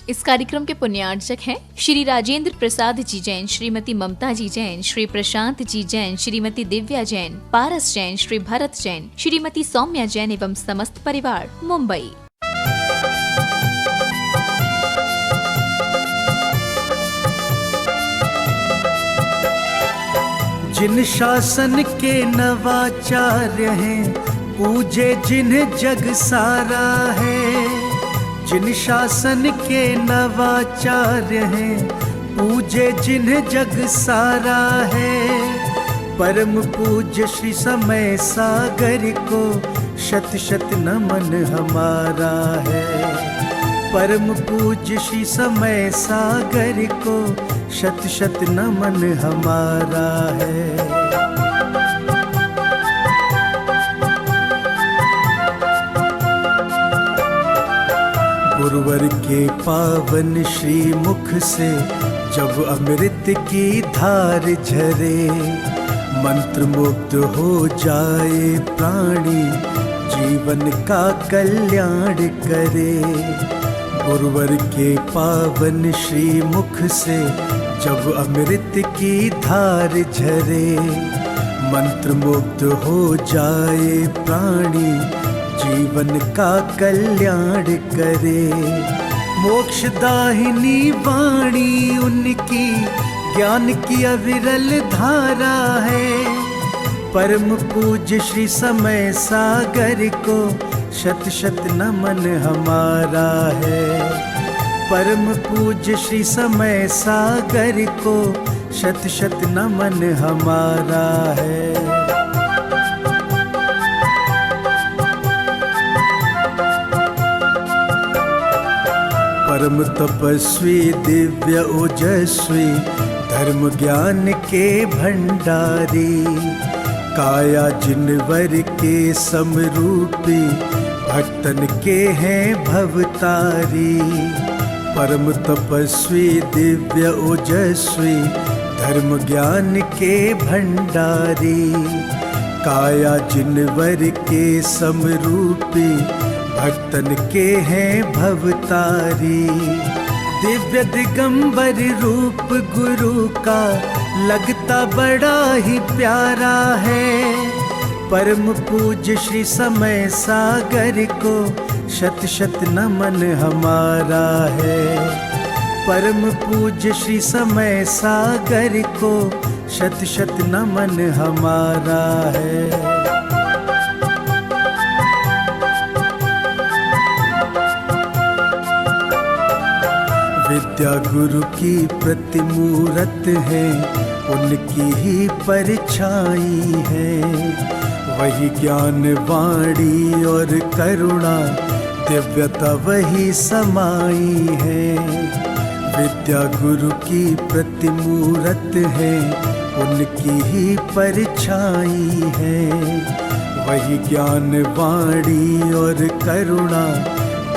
इस कार्यक्रम के पुण्यार्चक हैं श्री राजेंद्र प्रसाद जी जैन, श्रीमती ममता जी जैन, श्री प्रशांत जी जैन, श्रीमती दिव्या जैन, पारस जैन, श्री भरत जैन, श्रीमती सौम्या जैन एवं समस्त परिवार, मुंबई। जिन शासन के नवाचार्य हैं, पूजे जिन्हें जग सारा है। जिन शासन के नवाचार्य हैं, पूजे जिन्हें जग सारा है। परम पूज्य श्री समय सागर को शत शत नमन हमारा है। परम पूज्य श्री समय सागर को शत शत नमन हमारा है। गुरुवर के पावन श्री मुख से जब अमृत की धार झरे, मंत्र मुग्ध हो जाए प्राणी, जीवन का कल्याण करे। गुरुवर के पावन श्री मुख से जब अमृत की धार झरे, मंत्र मुग्ध हो जाए प्राणी, जीवन का कल्याण करे। मोक्षदाहिनी वाणी उनकी ज्ञान की अविरल धारा है। परम पूज्य श्री समय सागर को शत शत नमन हमारा है। परम पूज्य श्री समय सागर को शत शत नमन हमारा है। परम तपस्वी दिव्य ओजस्वी, धर्म ज्ञान के भंडारी, काया जिनवर के समरूपी, भक्तन के हैं भवतारी। परम तपस्वी दिव्य ओजस्वी, धर्म ज्ञान के भंडारी, काया जिनवर के समरूपी, भक्तन के हैं भवतारी। दिव्य दिगंबर रूप गुरु का लगता बड़ा ही प्यारा है। परम पूज्य श्री समय सागर को शत शत नमन हमारा है। परम पूज्य श्री समय सागर को शत शत नमन हमारा है। विद्या गुरु की प्रतिमूरत है, उनकी ही परछाई है। वही ज्ञान वाणी और करुणा, दिव्यता वही समाई है। विद्या गुरु की प्रतिमूरत है, उनकी ही परछाई है। वही ज्ञान वाणी और करुणा,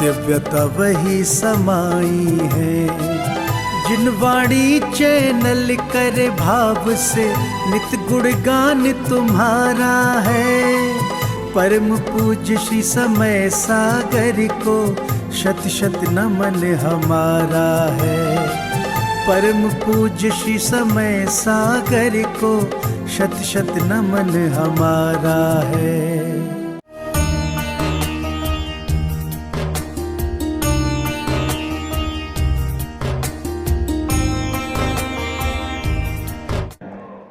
दिव्यता वही समाई है। जिन वाणी चैनल करे भाव से, नित गुणगान तुम्हारा है। परम पूज्य श्री समय सागर को शत शत नमन हमारा है। परम पूज्य श्री समय सागर को शत शत नमन हमारा है।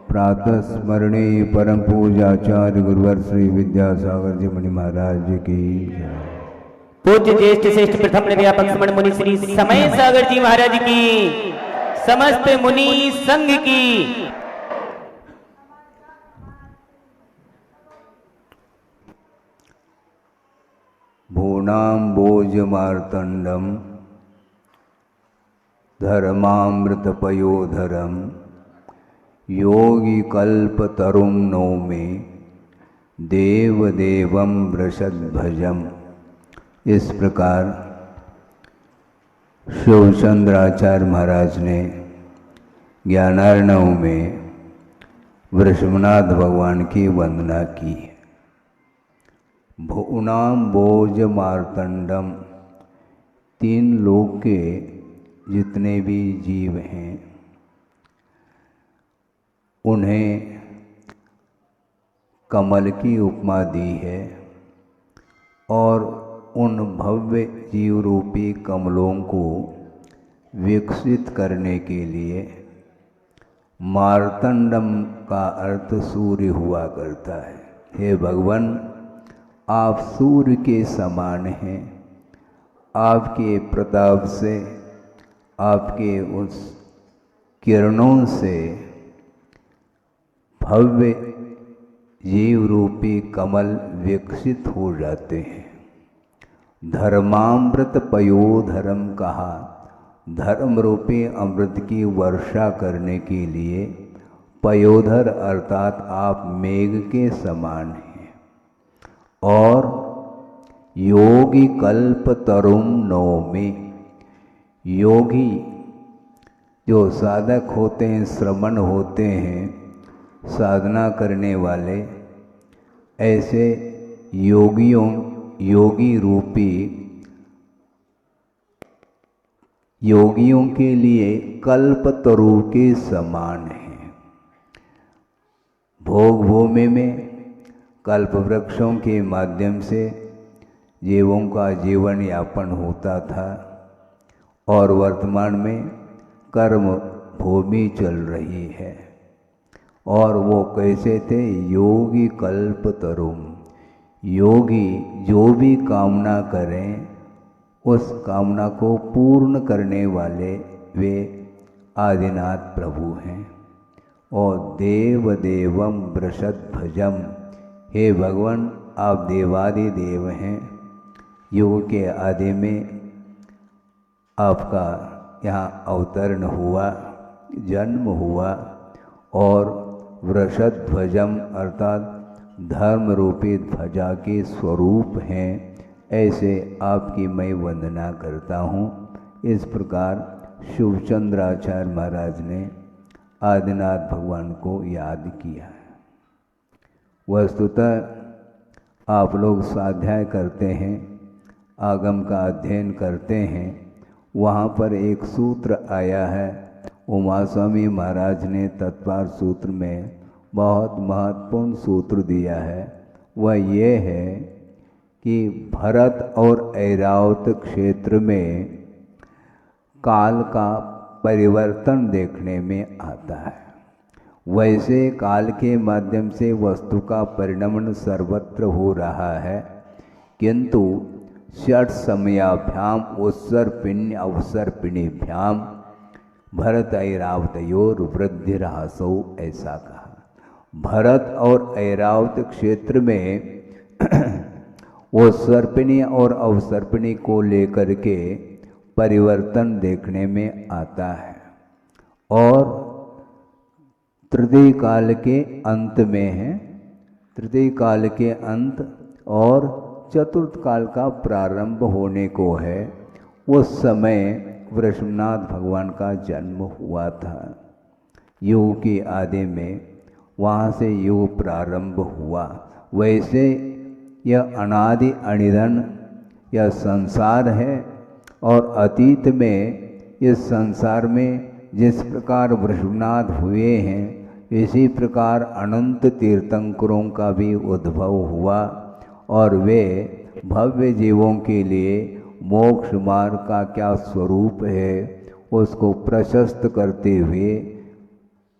प्रातः स्मरणीय परम पूज्याचार्य गुरुवर श्री विद्यासागर जी मुनि महाराज जी की पूज्य ज्येष्ठ श्रेष्ठ प्रथम व्यापक स्मरण मुनि श्री समय सागर जी महाराज की, समस्त मुनि संघ की। भूनाम्बोज मार्तंडम धर्मामृत पयोधरम, योगी कल्प तरुम नौमे, देव देवम वृषद भजम। इस प्रकार शिवचंद्राचार्य महाराज ने ज्ञानार्णव में वृषभनाथ भगवान की वंदना की। भुवनाम बोज मार्तंडम, तीन लोक के जितने भी जीव हैं उन्हें कमल की उपमा दी है और उन भव्य जीव रूपी कमलों को विकसित करने के लिए मार्तंडम का अर्थ सूर्य हुआ करता है। हे भगवान, आप सूर्य के समान हैं। आपके प्रताप से, आपके उस किरणों से भव्य जीव रूपी कमल विकसित हो जाते हैं। धर्मामृत पयोधरम कहा, धर्म रूपी अमृत की वर्षा करने के लिए पयोधर अर्थात आप मेघ के समान हैं। और योगी कल्प तरुम नौमी, योगी जो साधक होते हैं, श्रमण होते हैं, साधना करने वाले, ऐसे योगी रूपी योगियों के लिए कल्प तरु के समान है। भोग भूमि में कल्प वृक्षों के माध्यम से जीवों का जीवन यापन होता था और वर्तमान में कर्म भूमि चल रही है। और वो कैसे थे? योगी कल्प तरुम, योगी जो भी कामना करें उस कामना को पूर्ण करने वाले वे आदिनाथ प्रभु हैं। और देव देवम वृषद भजम, हे भगवान आप देवादिदेव हैं। युग के आदि में आपका यहाँ अवतरण हुआ, जन्म हुआ और वृषद ध्वजम अर्थात धर्म रूपी ध्वजा के स्वरूप हैं। ऐसे आपकी मैं वंदना करता हूँ। इस प्रकार शिवचंद्राचार्य महाराज ने आदिनाथ भगवान को याद किया है। वस्तुतः आप लोग स्वाध्याय करते हैं, आगम का अध्ययन करते हैं, वहाँ पर एक सूत्र आया है, उमा स्वामी महाराज ने तत्पर सूत्र में बहुत महत्वपूर्ण सूत्र दिया है। वह ये है कि भरत और ऐरावत क्षेत्र में काल का परिवर्तन देखने में आता है। वैसे काल के माध्यम से वस्तु का परिणमन सर्वत्र हो रहा है, किंतु षट समयाभ्याम उत्सर्पिण्य अवसर्पिणीभ्याम भरत ऐरावतयोर वृद्धिर्हासौ, ऐसा कहा। भरत और ऐरावत क्षेत्र में वो सर्पिणी और अवसर्पिणी को लेकर के परिवर्तन देखने में आता है। और तृतीय काल के अंत में है, तृतीय काल के अंत और चतुर्थ काल का प्रारंभ होने को है। उस समय वृषभनाथ भगवान का जन्म हुआ था। युग की आदि में वहाँ से युग प्रारंभ हुआ। वैसे यह अनादि अनिधन यह संसार है और अतीत में इस संसार में जिस प्रकार वृषभनाथ हुए हैं, इसी प्रकार अनंत तीर्थंकरों का भी उद्भव हुआ और वे भव्य जीवों के लिए मोक्ष मार्ग का क्या स्वरूप है उसको प्रशस्त करते हुए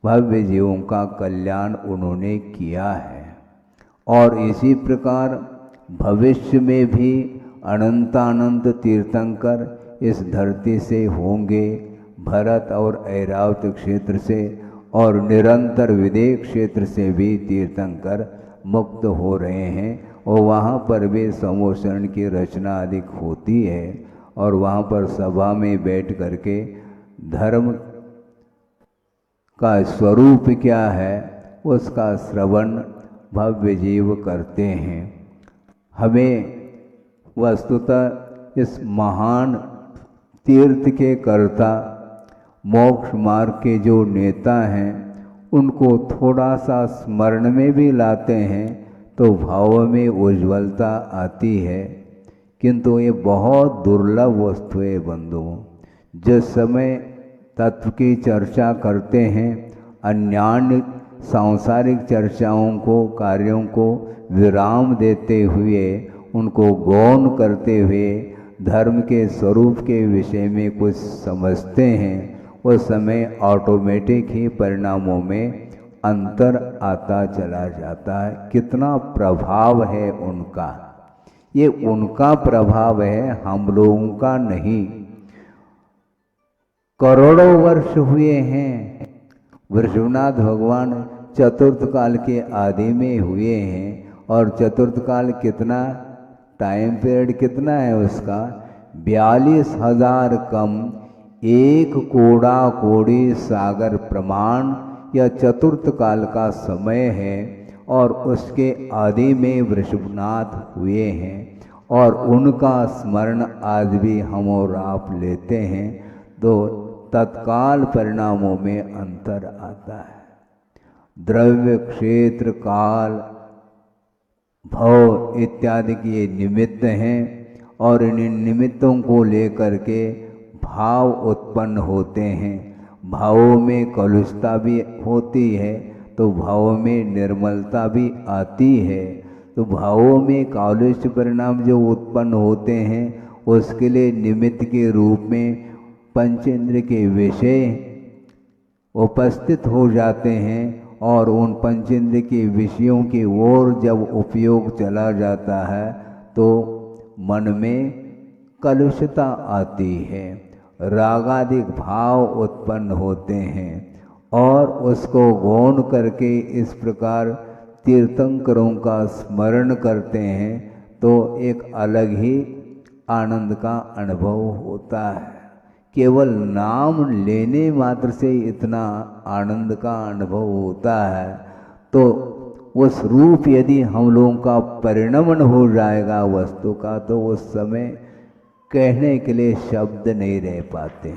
भव्य जीवों का कल्याण उन्होंने किया है। और इसी प्रकार भविष्य में भी अनंतानंत तीर्थंकर इस धरती से होंगे, भरत और ऐरावत क्षेत्र से, और निरंतर विदेह क्षेत्र से भी तीर्थंकर मुक्त हो रहे हैं। और वहाँ पर भी समोषण की रचना अधिक होती है और वहाँ पर सभा में बैठ करके धर्म का स्वरूप क्या है उसका श्रवण भव्य जीव करते हैं। हमें वस्तुतः इस महान तीर्थ के कर्ता मोक्ष मार्ग के जो नेता हैं उनको थोड़ा सा स्मरण में भी लाते हैं तो भाव में उज्ज्वलता आती है, किंतु ये बहुत दुर्लभ वस्तु है बंधुओं। जिस समय तत्व की चर्चा करते हैं, अन्य सांसारिक चर्चाओं को, कार्यों को विराम देते हुए, उनको गौण करते हुए धर्म के स्वरूप के विषय में कुछ समझते हैं, उस समय ऑटोमेटिक ही परिणामों में अंतर आता चला जाता है। कितना प्रभाव है उनका, ये उनका प्रभाव है, हम लोगों का नहीं। करोड़ों वर्ष हुए हैं, वृषभनाथ भगवान चतुर्थ काल के आदि में हुए हैं, और चतुर्थ काल कितना टाइम पीरियड कितना है उसका, 42,000 कम 1 कोड़ा कोड़ी सागर प्रमाण यह चतुर्थ काल का समय है। और उसके आदि में वृषभनाथ हुए हैं, और उनका स्मरण आज भी हम और आप लेते हैं, तो तत्काल परिणामों में अंतर आता है। द्रव्य, क्षेत्र, काल, भव इत्यादि के ये निमित्त हैं, और इन निमित्तों को लेकर के भाव उत्पन्न होते हैं। भावों में कलुषता भी होती है, तो भावों में निर्मलता भी आती है। तो भावों में कालुष्य परिणाम जो उत्पन्न होते हैं, उसके लिए निमित्त के रूप में पंचेंद्र के विषय उपस्थित हो जाते हैं, और उन पंचेंद्र के विषयों की ओर जब उपयोग चला जाता है तो मन में कलुषता आती है, रागादिक भाव उत्पन्न होते हैं, और उसको गौण करके इस प्रकार तीर्थंकरों का स्मरण करते हैं, तो एक अलग ही आनंद का अनुभव होता है। केवल नाम लेने मात्र से इतना आनंद का अनुभव होता है, तो उस रूप यदि हम लोगों का परिणमन हो जाएगा वस्तु का, तो उस समय कहने के लिए शब्द नहीं रह पाते।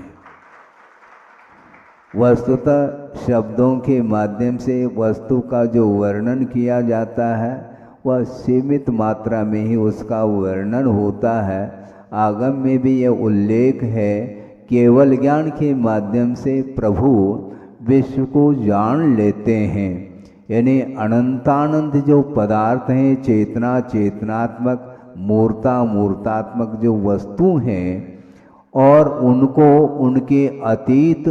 वस्तुतः शब्दों के माध्यम से वस्तु का जो वर्णन किया जाता है, वह सीमित मात्रा में ही उसका वर्णन होता है। आगम में भी यह उल्लेख है, केवल ज्ञान के माध्यम से प्रभु विश्व को जान लेते हैं। यानी अनंतानंद जो पदार्थ हैं, चेतना चेतनात्मक, मूर्ता मूर्तात्मक जो वस्तु हैं, और उनको उनके अतीत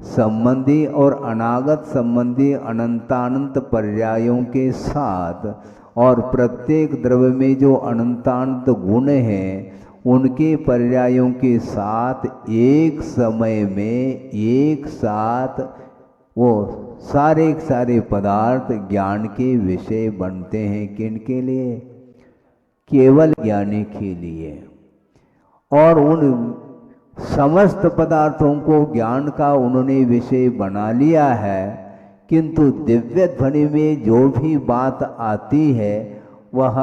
संबंधी और अनागत संबंधी अनंतानंत पर्यायों के साथ, और प्रत्येक द्रव्य में जो अनंतानंत गुण हैं, उनके पर्यायों के साथ एक समय में एक साथ वो सारे पदार्थ ज्ञान के विषय बनते हैं। किनके लिए? केवल ज्ञानी के लिए। और उन समस्त पदार्थों को ज्ञान का उन्होंने विषय बना लिया है, किंतु दिव्य ध्वनि में जो भी बात आती है, वह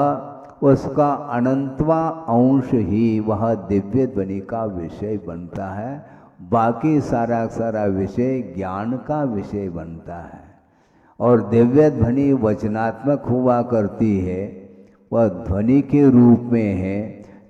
उसका अनंतवा अंश ही वह दिव्य ध्वनि का विषय बनता है। बाकी सारा विषय ज्ञान का विषय बनता है। और दिव्य ध्वनि वचनात्मक हुआ करती है, वह ध्वनि के रूप में है,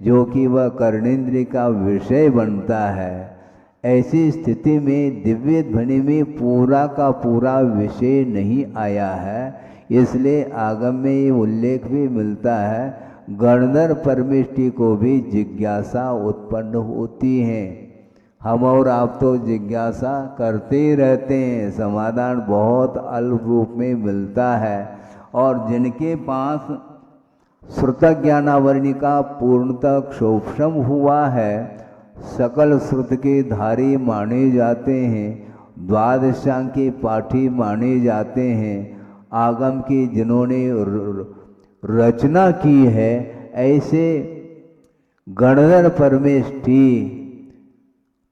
जो कि वह कर्णेंद्रिय का विषय बनता है। ऐसी स्थिति में दिव्य ध्वनि में पूरा का पूरा विषय नहीं आया है, इसलिए आगम में ये उल्लेख भी मिलता है, गणधर परमेष्टि को भी जिज्ञासा उत्पन्न होती है। हम और आप तो जिज्ञासा करते ही रहते हैं, समाधान बहुत अल्प रूप में मिलता है। और जिनके पास श्रुत ज्ञानावरणिका पूर्णतः क्षोभम हुआ है, सकल श्रुत के धारी माने जाते हैं, द्वादशांग के पाठी माने जाते हैं, आगम की जिन्होंने रचना की है, ऐसे गणधर परमेष्टि,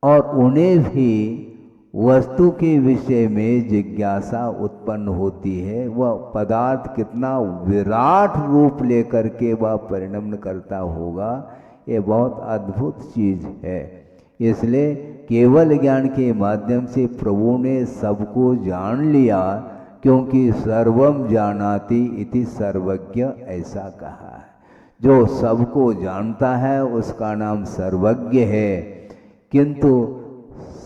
और उन्हें भी वस्तु के विषय में जिज्ञासा उत्पन्न होती है। वह पदार्थ कितना विराट रूप लेकर के वह परिणमन करता होगा, ये बहुत अद्भुत चीज है। इसलिए केवल ज्ञान के माध्यम से प्रभु ने सबको जान लिया, क्योंकि सर्वम जानाति इति सर्वज्ञ ऐसा कहा है। जो सबको जानता है उसका नाम सर्वज्ञ है, किंतु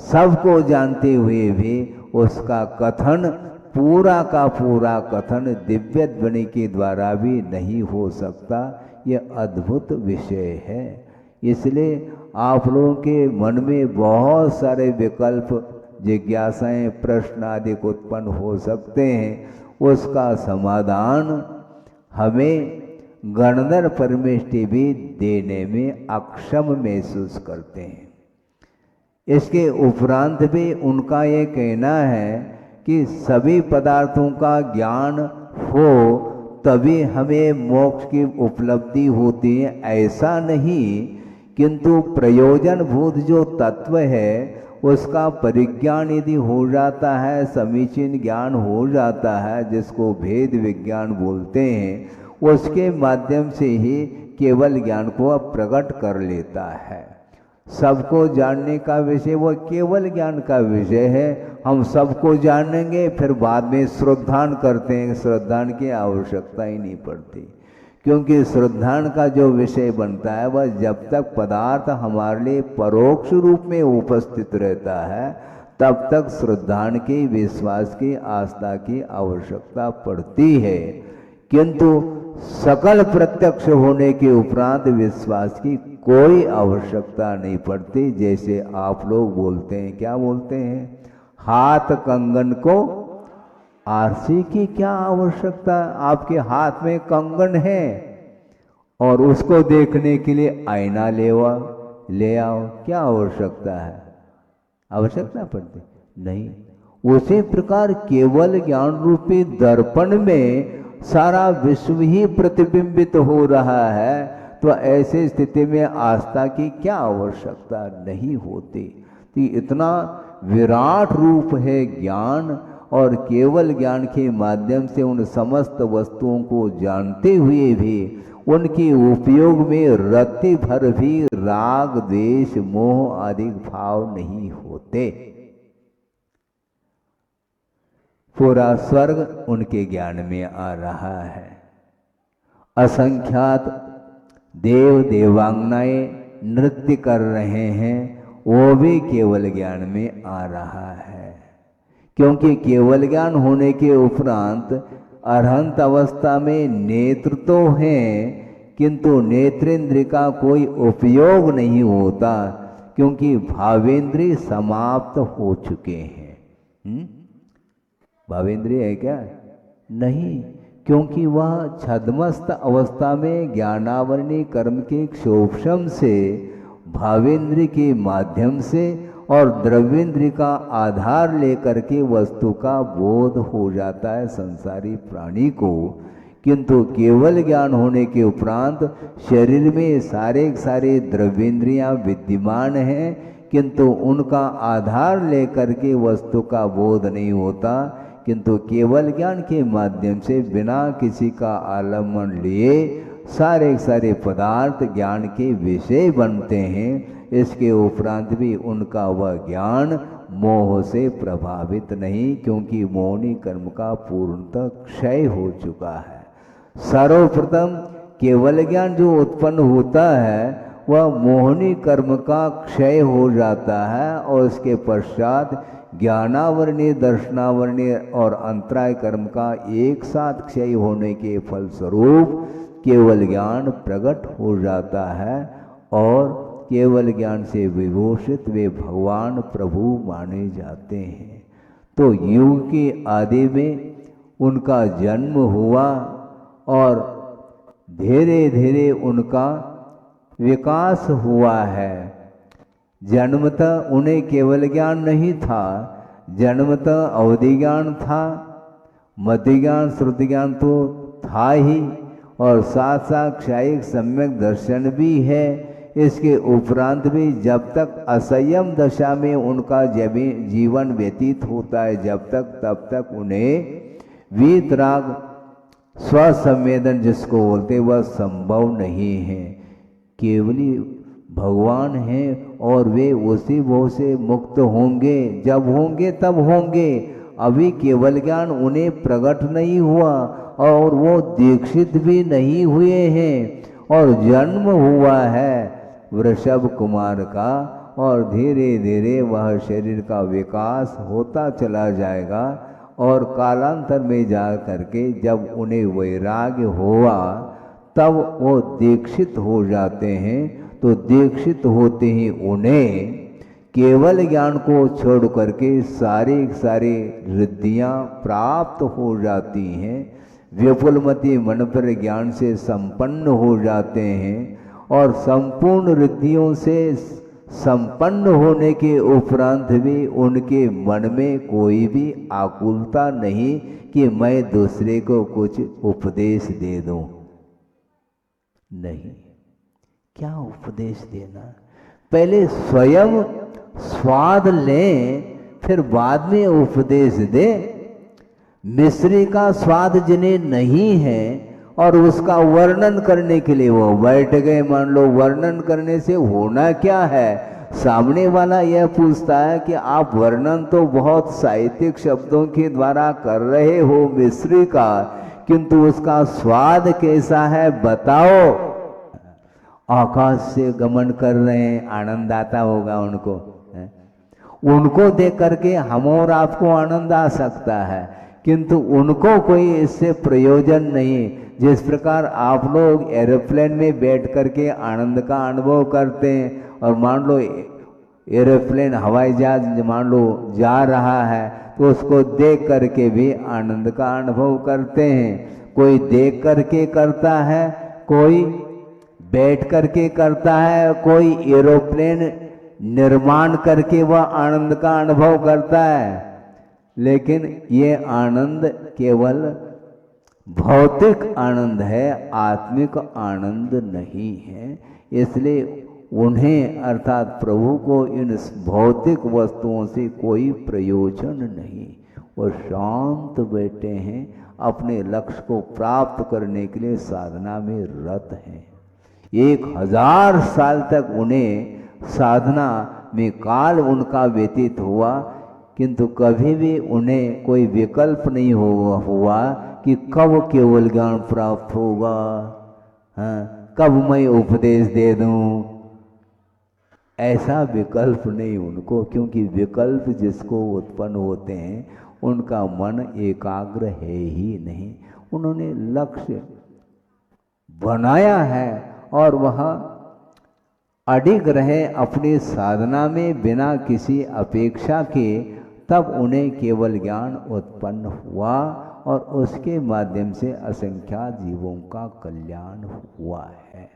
सबको जानते हुए भी उसका कथन पूरा का पूरा कथन दिव्य ध्वनि के द्वारा भी नहीं हो सकता। यह अद्भुत विषय है। इसलिए आप लोगों के मन में बहुत सारे विकल्प, जिज्ञासाएं, प्रश्न आदि उत्पन्न हो सकते हैं। उसका समाधान हमें गणधर परमेष्टि भी देने में अक्षम महसूस करते हैं। इसके उपरांत भी उनका ये कहना है कि सभी पदार्थों का ज्ञान हो तभी हमें मोक्ष की उपलब्धि होती है, ऐसा नहीं, किंतु प्रयोजनभूत जो तत्व है उसका परिज्ञान यदि हो जाता है, समीचीन ज्ञान हो जाता है, जिसको भेद विज्ञान बोलते हैं, उसके माध्यम से ही केवल ज्ञान को प्रकट कर लेता है। सबको जानने का विषय वो केवल ज्ञान का विषय है। हम सबको जानेंगे फिर बाद में श्रद्धान करते हैं, श्रद्धान की आवश्यकता ही नहीं पड़ती, क्योंकि श्रद्धान का जो विषय बनता है वह जब तक पदार्थ हमारे लिए परोक्ष रूप में उपस्थित रहता है तब तक श्रद्धान की, विश्वास की, आस्था की आवश्यकता पड़ती है। किंतु सकल प्रत्यक्ष होने के उपरांत विश्वास की कोई आवश्यकता नहीं पड़ती। जैसे आप लोग बोलते हैं, क्या बोलते हैं, हाथ कंगन को आरसी की क्या आवश्यकता। आपके हाथ में कंगन है और उसको देखने के लिए आईना ले आओ, क्या आवश्यकता है, आवश्यकता पड़ती नहीं। उसी प्रकार केवल ज्ञान रूपी दर्पण में सारा विश्व ही प्रतिबिंबित हो रहा है, तो ऐसे स्थिति में आस्था की क्या आवश्यकता नहीं होती। तो इतना विराट रूप है ज्ञान, और केवल ज्ञान के माध्यम से उन समस्त वस्तुओं को जानते हुए भी उनके उपयोग में रत्ती भर भी राग, द्वेष, मोह आदि भाव नहीं होते। पूरा स्वर्ग उनके ज्ञान में आ रहा है। असंख्यात देव देवांगनाएं नृत्य कर रहे हैं, वो भी केवल ज्ञान में आ रहा है। क्योंकि केवल ज्ञान होने के उपरांत अरहंत अवस्था में नेत्र तो हैं, किंतु नेत्रेंद्र का कोई उपयोग नहीं होता, क्योंकि भावेंद्रिय समाप्त हो चुके हैं। भावेंद्रिय है क्या? नहीं, क्योंकि वह छद्मस्त अवस्था में ज्ञानावरणी कर्म के क्षोभम से भावेंद्र के माध्यम से और द्रव्येंद्र का आधार लेकर के वस्तु का बोध हो जाता है संसारी प्राणी को। किंतु केवल ज्ञान होने के उपरांत शरीर में सारे द्रव्येंद्रियां विद्यमान हैं, किंतु उनका आधार लेकर के वस्तु का बोध नहीं होता। किंतु केवल ज्ञान के माध्यम से बिना किसी का आलम्बन लिए सारे पदार्थ ज्ञान के विषय बनते हैं। इसके उपरांत भी उनका वह ज्ञान मोह से प्रभावित नहीं, क्योंकि मोहनी कर्म का पूर्णतः क्षय हो चुका है। सर्वप्रथम केवल ज्ञान जो उत्पन्न होता है वह मोहनी कर्म का क्षय हो जाता है, और उसके पश्चात ज्ञानावरणीय, दर्शनावरणीय और अंतराय कर्म का एक साथ क्षय होने के फलस्वरूप केवल ज्ञान प्रकट हो जाता है, और केवल ज्ञान से विभूषित वे भगवान प्रभु माने जाते हैं। तो युग की आदि में उनका जन्म हुआ और धीरे धीरे उनका विकास हुआ है। जन्मतः उन्हें केवल ज्ञान नहीं था, जन्मतः अवधि ज्ञान था, मध्य ज्ञान, श्रुति ज्ञान तो था ही, और साथ साथ क्षायिक सम्यक दर्शन भी है। इसके उपरांत भी जब तक असंयम दशा में उनका जीवन व्यतीत होता है, जब तक तब तक उन्हें वीतराग स्वसंवेदन जिसको बोलते वह संभव नहीं है। केवली भगवान हैं और वे उसी भोग से मुक्त होंगे, जब होंगे तब होंगे। अभी केवल ज्ञान उन्हें प्रकट नहीं हुआ और वो दीक्षित भी नहीं हुए हैं, और जन्म हुआ है वृषभ कुमार का, और धीरे धीरे वह शरीर का विकास होता चला जाएगा और कालांतर में जा करके जब उन्हें वैराग्य हुआ तब वो दीक्षित हो जाते हैं। तो दीक्षित होते ही उन्हें केवल ज्ञान को छोड़ करके सारी रिद्धियाँ प्राप्त हो जाती हैं। विपुलमति मन पर ज्ञान से संपन्न हो जाते हैं और संपूर्ण रिद्धियों से संपन्न होने के उपरांत भी उनके मन में कोई भी आकुलता नहीं कि मैं दूसरे को कुछ उपदेश दे दूं। नहीं, क्या उपदेश देना, पहले स्वयं स्वाद लें फिर बाद में उपदेश दे। मिश्री का स्वाद जिन्हें नहीं है और उसका वर्णन करने के लिए वो बैठ गए, मान लो वर्णन करने से होना क्या है, सामने वाला यह पूछता है कि आप वर्णन तो बहुत साहित्यिक शब्दों के द्वारा कर रहे हो मिश्री का, किंतु उसका स्वाद कैसा है बताओ। आकाश से गमन कर रहे हैं, आनंद आता होगा उनको, उनको देख करके हम और आपको आनंद आ सकता है, किंतु उनको कोई इससे प्रयोजन नहीं। जिस प्रकार आप लोग एरोप्लेन में बैठ करके आनंद का अनुभव करते हैं और मान लो एरोप्लेन हवाई जहाज मान लो जा रहा है तो उसको देख करके भी आनंद का अनुभव करते हैं। कोई देख करके करता है, कोई बैठ करके करता है, कोई एरोप्लेन निर्माण करके वह आनंद का अनुभव करता है। लेकिन ये आनंद केवल भौतिक आनंद है, आत्मिक आनंद नहीं है। इसलिए उन्हें अर्थात प्रभु को इन भौतिक वस्तुओं से कोई प्रयोजन नहीं। वो शांत बैठे हैं, अपने लक्ष्य को प्राप्त करने के लिए साधना में रत हैं। 1000 साल तक उन्हें साधना में काल उनका व्यतीत हुआ, किंतु कभी भी उन्हें कोई विकल्प नहीं हुआ कि कब केवल ज्ञान प्राप्त होगा, हाँ, कब मैं उपदेश दे दूं, ऐसा विकल्प नहीं उनको। क्योंकि विकल्प जिसको उत्पन्न होते हैं उनका मन एकाग्र है ही नहीं। उन्होंने लक्ष्य बनाया है और वह अडिग रहे अपनी साधना में बिना किसी अपेक्षा के, तब उन्हें केवल ज्ञान उत्पन्न हुआ और उसके माध्यम से असंख्यात जीवों का कल्याण हुआ है।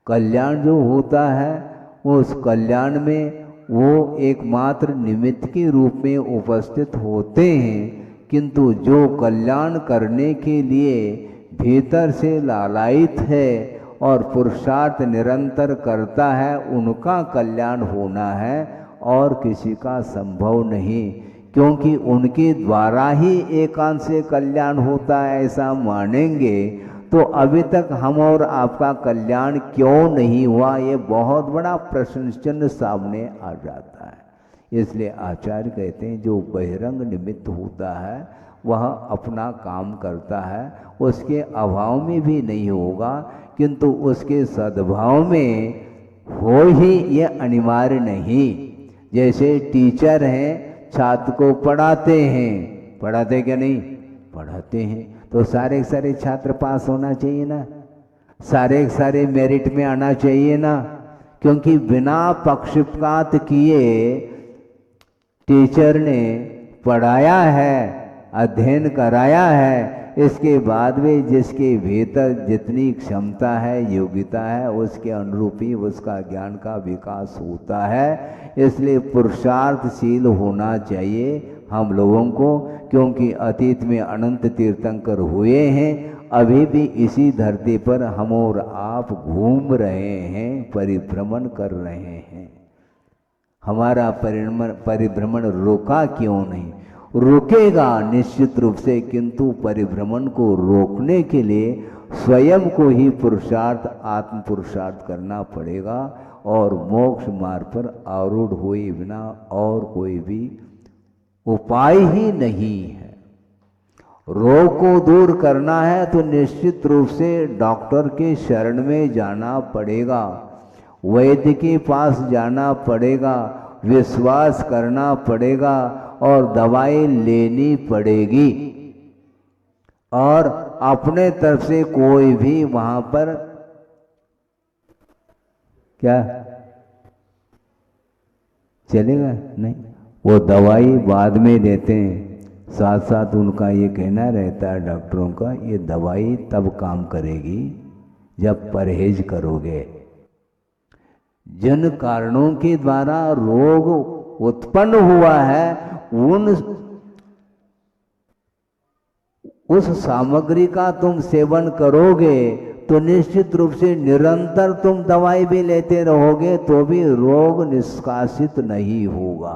कल्याण जो होता है उस कल्याण में वो एकमात्र निमित्त के रूप में उपस्थित होते हैं, किंतु जो कल्याण करने के लिए भीतर से लालायित है और पुरुषार्थ निरंतर करता है, उनका कल्याण होना है और किसी का संभव नहीं। क्योंकि उनके द्वारा ही एकांत से कल्याण होता है ऐसा मानेंगे तो अभी तक हम और आपका कल्याण क्यों नहीं हुआ, ये बहुत बड़ा प्रश्न चिन्ह सामने आ जाता है। इसलिए आचार्य कहते हैं जो बहिरंग निमित्त होता है वह अपना काम करता है, उसके अभाव में भी नहीं होगा, किंतु उसके सद्भाव में हो ही ये अनिवार्य नहीं। जैसे टीचर हैं, छात्र को पढ़ाते हैं, पढ़ाते क्या नहीं, पढ़ाते हैं, तो सारे सारे छात्र पास होना चाहिए ना, सारे मेरिट में आना चाहिए ना। क्योंकि बिना पक्षपात किए टीचर ने पढ़ाया है, अध्ययन कराया है, इसके बाद भी जिसके भीतर जितनी क्षमता है, योग्यता है, उसके अनुरूप ही उसका ज्ञान का विकास होता है। इसलिए पुरुषार्थशील होना चाहिए हम लोगों को, क्योंकि अतीत में अनंत तीर्थंकर हुए हैं, अभी भी इसी धरती पर हम और आप घूम रहे हैं, परिभ्रमण कर रहे हैं। हमारा परिभ्रमण रुका क्यों नहीं? रुकेगा निश्चित रूप से, किंतु परिभ्रमण को रोकने के लिए स्वयं को ही पुरुषार्थ, आत्म पुरुषार्थ करना पड़ेगा और मोक्ष मार्ग पर आरूढ़ हुए बिना और कोई भी उपाय ही नहीं है। रोग को दूर करना है तो निश्चित रूप से डॉक्टर के शरण में जाना पड़ेगा। वैद्य के पास जाना पड़ेगा, विश्वास करना पड़ेगा और दवाई लेनी पड़ेगी। और अपने तरफ से कोई भी वहां पर क्या चलेगा नहीं, वो दवाई बाद में देते हैं। साथ साथ उनका ये कहना रहता है डॉक्टरों का, ये दवाई तब काम करेगी जब परहेज करोगे। जिन कारणों के द्वारा रोग उत्पन्न हुआ है उस सामग्री का तुम सेवन करोगे तो निश्चित रूप से निरंतर तुम दवाई भी लेते रहोगे तो भी रोग निष्कासित नहीं होगा।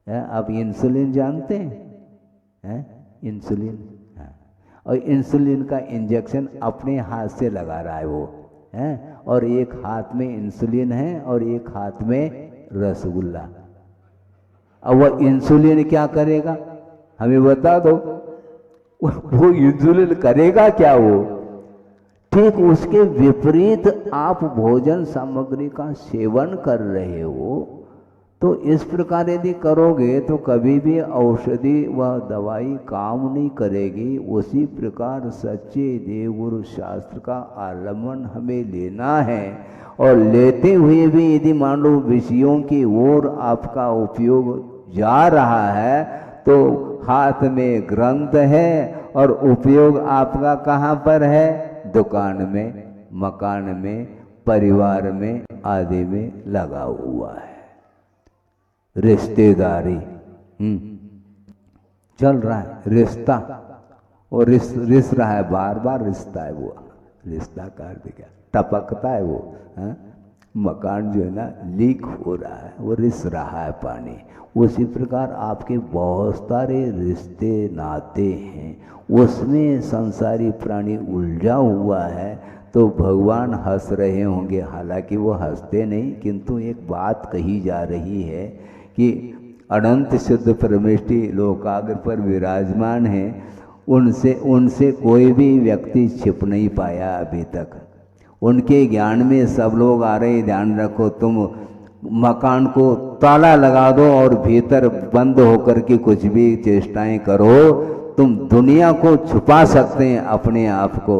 आप इंसुलिन जानते हैं? इंसुलिन, और इंसुलिन का इंजेक्शन अपने हाथ से लगा रहा है वो है, और एक हाथ में इंसुलिन है और एक हाथ में रसगुल्ला। अब वो इंसुलिन क्या करेगा हमें बता दो? वो इंसुलिन करेगा क्या? वो ठीक उसके विपरीत आप भोजन सामग्री का सेवन कर रहे हो। तो इस प्रकार यदि करोगे तो कभी भी औषधि व दवाई काम नहीं करेगी। उसी प्रकार सच्चे देवगुरु शास्त्र का आलम्बन हमें लेना है, और लेते हुए भी यदि मान लो विषयों की ओर आपका उपयोग जा रहा है तो हाथ में ग्रंथ है और उपयोग आपका कहाँ पर है? दुकान में, मकान में, परिवार में आदि में लगा हुआ है। रिश्तेदारी चल रहा है, रिश्ता और रिस रहा है, बार बार रिश्ता है वो, रिश्ता का अर्थ क्या? टपकता है वो। मकान जो है ना लीक हो रहा है, वो रिस रहा है पानी। उसी प्रकार आपके बहुत सारे रिश्ते नाते हैं, उसमें संसारी प्राणी उलझा हुआ है। तो भगवान हंस रहे होंगे, हालांकि वो हंसते नहीं, किंतु एक बात कही जा रही है कि अनंत शुद्ध परमेष्टि लोकाग्र पर विराजमान है, उनसे कोई भी व्यक्ति छिप नहीं पाया अभी तक। उनके ज्ञान में सब लोग आ रहे। ध्यान रखो, तुम मकान को ताला लगा दो और भीतर बंद होकर के कुछ भी चेष्टाएं करो, तुम दुनिया को छुपा सकते हैं अपने आप को,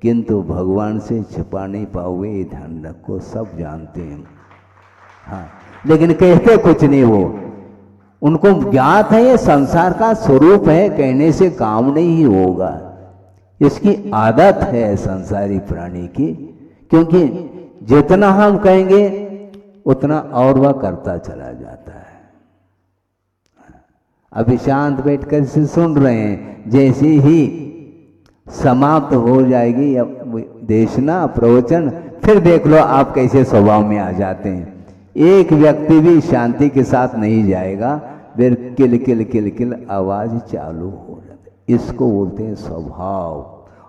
किंतु भगवान से छुपा नहीं पाओगे। ये ध्यान रखो, सब जानते हैं। हाँ, लेकिन कहते कुछ नहीं वो, उनको ज्ञात है ये संसार का स्वरूप है, कहने से काम नहीं होगा। इसकी आदत है संसारी प्राणी की, क्योंकि जितना हम कहेंगे उतना और वह करता चला जाता है। अभी शांत बैठकर से सुन रहे हैं, जैसे ही समाप्त हो जाएगी देशना प्रवचन, फिर देख लो आप कैसे स्वभाव में आ जाते हैं। एक व्यक्ति भी शांति के साथ नहीं जाएगा, फिर किल किल किल किल आवाज चालू हो जाती है। इसको बोलते हैं स्वभाव,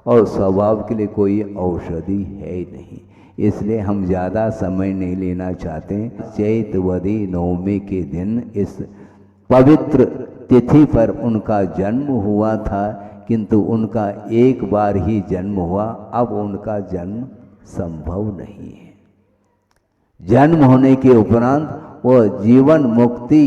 और स्वभाव के लिए कोई औषधि है ही नहीं। इसलिए हम ज़्यादा समय नहीं लेना चाहते। चैतवदी नवमी के दिन इस पवित्र तिथि पर उनका जन्म हुआ था, किंतु उनका एक बार ही जन्म हुआ, अब उनका जन्म संभव नहीं है। जन्म होने के उपरांत वह जीवन मुक्ति,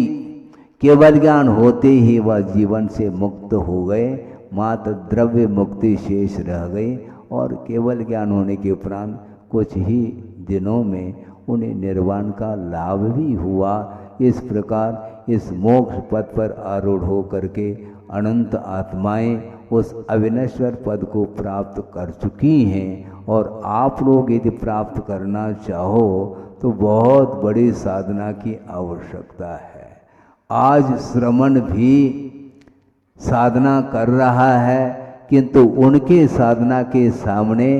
केवल ज्ञान होते ही वह जीवन से मुक्त हो गए, मात्र द्रव्य मुक्ति शेष रह गई। और केवल ज्ञान होने के उपरांत कुछ ही दिनों में उन्हें निर्वाण का लाभ भी हुआ। इस प्रकार इस मोक्ष पद पर आरूढ़ हो करके अनंत आत्माएं उस अविनश्वर पद को प्राप्त कर चुकी हैं। और आप लोग यदि प्राप्त करना चाहो तो बहुत बड़ी साधना की आवश्यकता है। आज श्रमण भी साधना कर रहा है, किंतु उनके साधना के सामने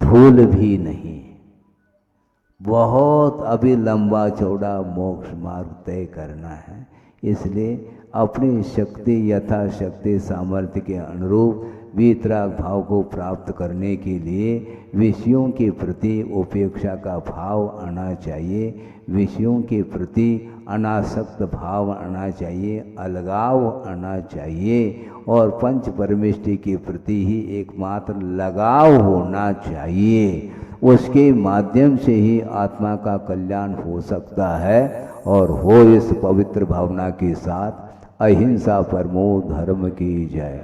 धूल भी नहीं। बहुत अभी लंबा चौड़ा मोक्ष मार्ग तय करना है। इसलिए अपनी शक्ति यथाशक्ति सामर्थ्य के अनुरूप वीतराग भाव को प्राप्त करने के लिए विषयों के प्रति उपेक्षा का भाव आना चाहिए, विषयों के प्रति अनासक्त भाव आना चाहिए, अलगाव आना चाहिए, और पंच परमेष्टि के प्रति ही एकमात्र लगाव होना चाहिए। उसके माध्यम से ही आत्मा का कल्याण हो सकता है। और हो इस पवित्र भावना के साथ अहिंसा परमो धर्म की जय।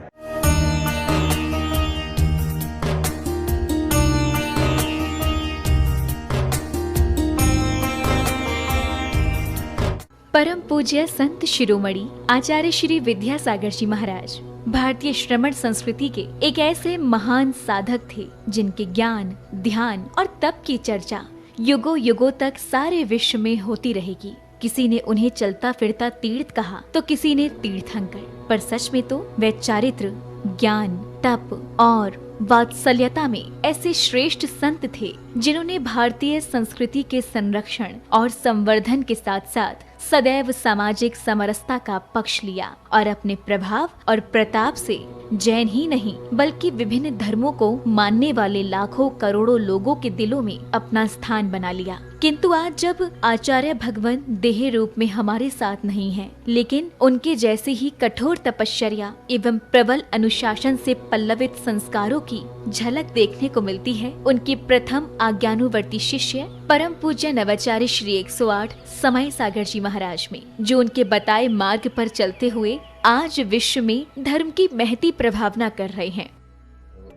परम पूज्य संत शिरोमणि आचार्य श्री विद्यासागर जी महाराज भारतीय श्रमण संस्कृति के एक ऐसे महान साधक थे जिनके ज्ञान, ध्यान और तप की चर्चा युगों युगों तक सारे विश्व में होती रहेगी। किसी ने उन्हें चलता फिरता तीर्थ कहा तो किसी ने तीर्थंकर, पर सच में तो वे चारित्र, ज्ञान, तप और वात्सल्यता में ऐसे श्रेष्ठ संत थे जिन्होंने भारतीय संस्कृति के संरक्षण और संवर्धन के साथ साथ सदैव सामाजिक समरसता का पक्ष लिया और अपने प्रभाव और प्रताप से जैन ही नहीं बल्कि विभिन्न धर्मों को मानने वाले लाखों करोड़ों लोगों के दिलों में अपना स्थान बना लिया। किंतु आज जब आचार्य भगवान देह रूप में हमारे साथ नहीं हैं, लेकिन उनके जैसे ही कठोर तपश्चर्या एवं प्रबल अनुशासन से पल्लवित संस्कारों की झलक देखने को मिलती है, उनके प्रथम आज्ञानुवर्ती शिष्य परम पूज्य नवाचार्य श्री 108 समय सागर जी महाराज में, जो उनके बताए मार्ग पर चलते हुए आज विश्व में धर्म की महती प्रभावना कर रहे हैं।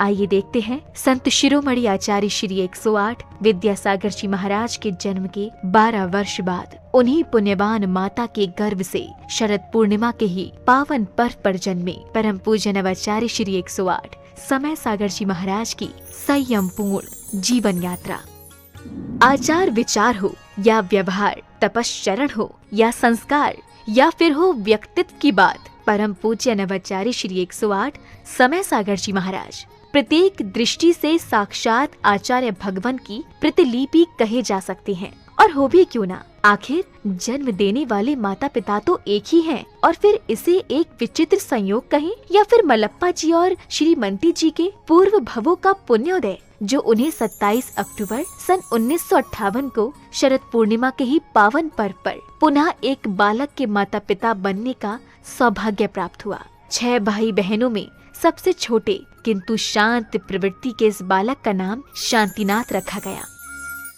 आइए देखते हैं संत शिरोमणि आचार्य श्री 108 विद्यासागर जी महाराज के जन्म के 12 वर्ष बाद उन्हीं पुण्यवान माता के गर्भ से शरद पूर्णिमा के ही पावन पर्व पर जन्मे परम पूज्य नवाचार्य श्री 108 समय सागर जी महाराज की संयम पूर्ण जीवन यात्रा। आचार विचार हो या व्यवहार, तपश्चरण हो या संस्कार या फिर हो व्यक्तित्व की बात, परम पूज्य नवाचार्य श्री 108 समय सागर जी महाराज प्रत्येक दृष्टि से साक्षात आचार्य भगवान की प्रतिलिपि कहे जा सकते हैं। और हो भी क्यों ना, आखिर जन्म देने वाले माता पिता तो एक ही हैं, और फिर इसे एक विचित्र संयोग कहें या फिर मलप्पा जी और श्रीमती जी के पूर्व भवों का पुण्योदय, जो उन्हें 27 अक्टूबर सन 1958 को शरद पूर्णिमा के ही पावन पर्व पर पुनः एक बालक के माता पिता बनने का सौभाग्य प्राप्त हुआ। 6 भाई बहनों में सबसे छोटे किंतु शांत प्रवृत्ति के इस बालक का नाम शांतिनाथ रखा गया।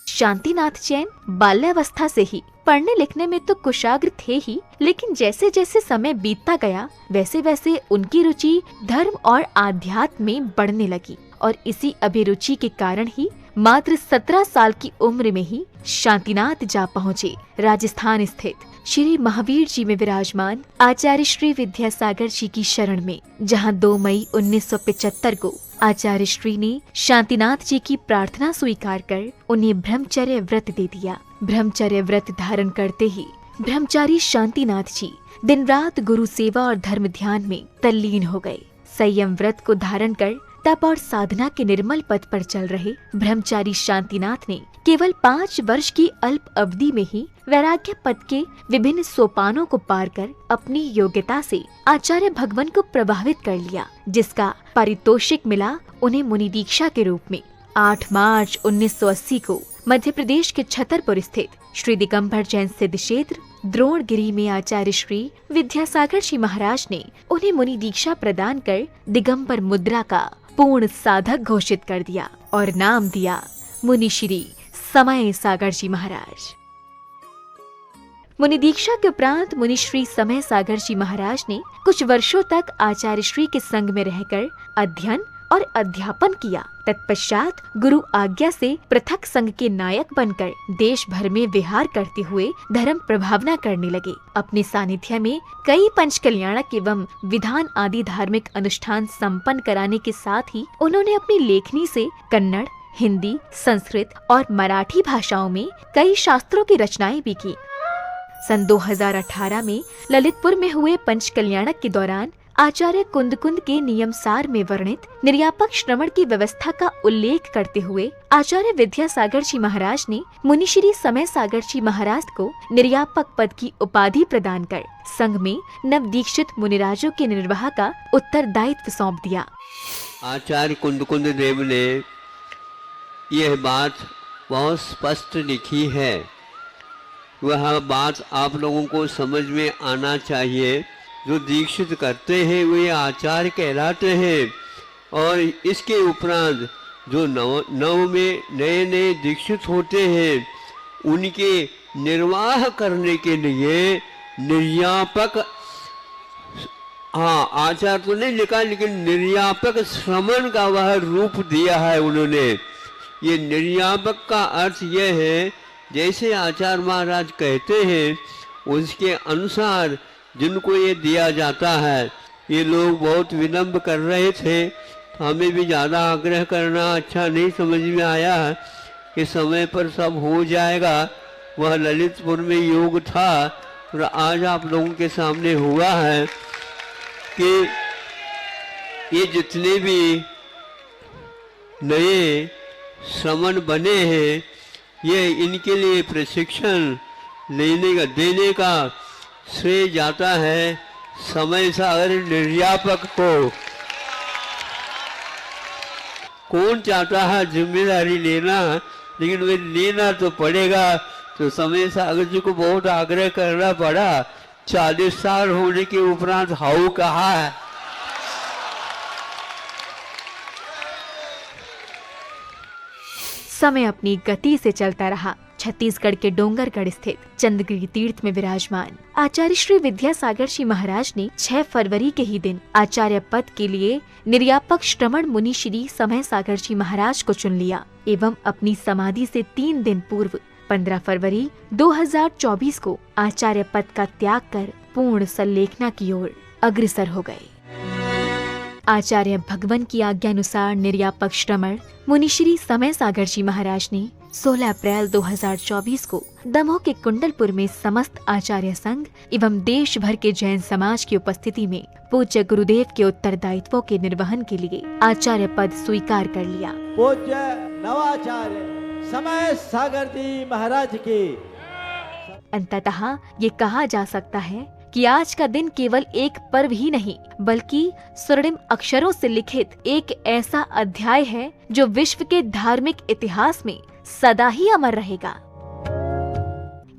शांतिनाथ जैन बाल्यावस्था से ही पढ़ने लिखने में तो कुशाग्र थे ही, लेकिन जैसे जैसे समय बीतता गया वैसे वैसे उनकी रुचि धर्म और आध्यात्म में बढ़ने लगी, और इसी अभिरुचि के कारण ही मात्र 17 साल की उम्र में ही शांतिनाथ जा पहुँचे राजस्थान स्थित श्री महावीर जी में विराजमान आचार्य श्री विद्यासागर जी की शरण में, जहां 2 मई 1975 को आचार्य श्री ने शांतिनाथ जी की प्रार्थना स्वीकार कर उन्हें ब्रह्मचर्य व्रत दे दिया। ब्रह्मचर्य व्रत धारण करते ही ब्रह्मचारी शांतिनाथ जी दिन रात गुरु सेवा और धर्म ध्यान में तल्लीन हो गए। संयम व्रत को धारण कर तप और साधना के निर्मल पथ पर चल रहे ब्रह्मचारी शांतिनाथ ने केवल 5 वर्ष की अल्प अवधि में ही वैराग्य पद के विभिन्न सोपानों को पार कर अपनी योग्यता से आचार्य भगवान को प्रभावित कर लिया, जिसका पारितोषिक मिला उन्हें मुनि दीक्षा के रूप में। 8 मार्च 1980 को मध्य प्रदेश के छतरपुर स्थित श्री दिगंबर जैन सिद्ध क्षेत्र द्रोणगिरी में आचार्य श्री विद्यासागर जी महाराज ने उन्हें मुनि दीक्षा प्रदान कर दिगंबर मुद्रा का पूर्ण साधक घोषित कर दिया और नाम दिया मुनि श्री समय सागर जी महाराज। मुनि दीक्षा के उपरांत मुनि श्री समय सागर जी महाराज ने कुछ वर्षों तक आचार्य श्री के संग में रहकर अध्ययन और अध्यापन किया। तत्पश्चात गुरु आज्ञा से पृथक संघ के नायक बनकर देश भर में विहार करते हुए धर्म प्रभावना करने लगे। अपने सानिध्य में कई पंच कल्याणक एवं विधान आदि धार्मिक अनुष्ठान संपन्न कराने के साथ ही उन्होंने अपनी लेखनी से कन्नड़, हिंदी, संस्कृत और मराठी भाषाओं में कई शास्त्रों की रचनाएं भी की। सन 2018 में ललितपुर में हुए पंच कल्याणक के दौरान आचार्य कुंद के नियम सार में वर्णित निर्यापक श्रवण की व्यवस्था का उल्लेख करते हुए आचार्य विद्यासागर जी महाराज ने मुनि श्री समय सागर जी महाराज को निर्यापक पद की उपाधि प्रदान कर संघ में नव दीक्षित मुनिराजों के निर्वाह का उत्तरदायित्व सौंप दिया। आचार्य कुंद देव ने यह बात बहुत स्पष्ट लिखी है, वह बात आप लोगों को समझ में आना चाहिए। जो दीक्षित करते हैं वे आचार्य कहलाते हैं, और इसके उपरांत जो नव में नए नए दीक्षित होते हैं उनके निर्वाह करने के लिए निर्यापक, हाँ आचार तो नहीं लिखा लेकिन निर्यापक श्रमण का वह रूप दिया है उन्होंने। ये निर्यापक का अर्थ यह है जैसे आचार्य महाराज कहते हैं उसके अनुसार जिनको ये दिया जाता है। ये लोग बहुत विलम्ब कर रहे थे, हमें भी ज़्यादा आग्रह करना अच्छा नहीं समझ में आया कि समय पर सब हो जाएगा। वह ललितपुर में योग था और आज आप लोगों के सामने हुआ है कि ये जितने भी नए श्रमण बने हैं ये इनके लिए प्रशिक्षण देने का श्रेय जाता है समय सागर निर्यापक को। कौन चाहता है जिम्मेदारी लेना, लेकिन वे लेना तो पड़ेगा। तो समय सागर जी को बहुत आग्रह करना पड़ा। 40 साल होने के उपरांत हाउ कहा है। समय अपनी गति से चलता रहा। छत्तीसगढ़ के डोंगरगढ़ स्थित चंद्रगिरी तीर्थ में विराजमान आचार्य श्री विद्यासागर जी महाराज ने 6 फरवरी के ही दिन आचार्य पद के लिए निर्यापक श्रमण मुनि श्री समय सागर जी महाराज को चुन लिया एवं अपनी समाधि से 3 दिन पूर्व 15 फरवरी 2024 को आचार्य पद का त्याग कर पूर्ण संलेखना की ओर अग्रसर हो गए। आचार्य भगवान की आज्ञानुसार निर्यापक श्रमण मुनिश्री समय सागर जी महाराज ने 16 अप्रैल 2024 को दमोह के कुंडलपुर में समस्त आचार्य संघ एवं देश भर के जैन समाज की उपस्थिति में पूज्य गुरुदेव के उत्तरदायित्वों के निर्वहन के लिए आचार्य पद स्वीकार कर लिया। पूज्य नवाचार्य समय सागर जी महाराज की। अंततः ये कहा जा सकता है कि आज का दिन केवल एक पर्व ही नहीं बल्कि स्वर्णिम अक्षरों से लिखित एक ऐसा अध्याय है जो विश्व के धार्मिक इतिहास में सदा ही अमर रहेगा।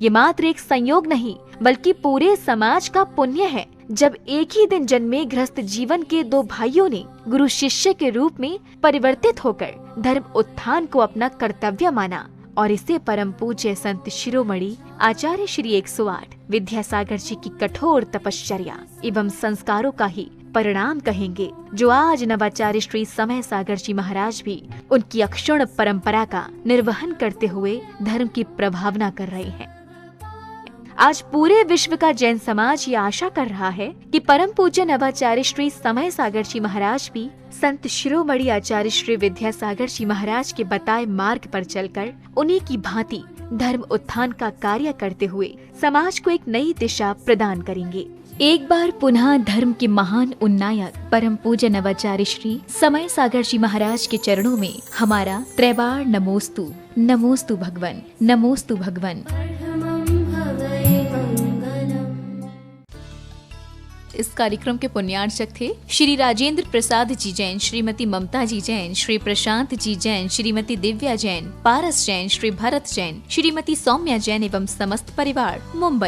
ये मात्र एक संयोग नहीं बल्कि पूरे समाज का पुण्य है जब एक ही दिन जन्मे गृहस्थ जीवन के 2 भाइयों ने गुरु शिष्य के रूप में परिवर्तित होकर धर्म उत्थान को अपना कर्तव्य माना और इसे परम पूज्य संत शिरोमणि आचार्य श्री 108 विद्यासागर जी की कठोर तपश्चर्या एवं संस्कारों का ही परिणाम कहेंगे, जो आज नवाचार्य श्री समय सागर जी महाराज भी उनकी अक्षुण्ण परंपरा का निर्वहन करते हुए धर्म की प्रभावना कर रहे हैं। आज पूरे विश्व का जैन समाज ये आशा कर रहा है कि परम पूज्य नवाचार्य श्री समय सागर जी महाराज भी संत शिरोमणि आचार्य श्री विद्यासागर जी महाराज के बताए मार्ग पर चलकर उन्हीं की भांति धर्म उत्थान का कार्य करते हुए समाज को एक नई दिशा प्रदान करेंगे। एक बार पुनः धर्म के महान उन्नायक परम पूज्य नवाचार्य श्री समय सागर जी महाराज के चरणों में हमारा त्रैबार नमोस्तु। नमोस्तु भगवन, नमोस्तु भगवन। इस कार्यक्रम के पुण्यार्चक थे श्री राजेंद्र प्रसाद जी जैन, श्रीमती ममता जी जैन, श्री प्रशांत जी जैन, श्रीमती दिव्या जैन, पारस जैन, श्री भरत जैन, श्रीमती सौम्या जैन एवं समस्त परिवार, मुंबई।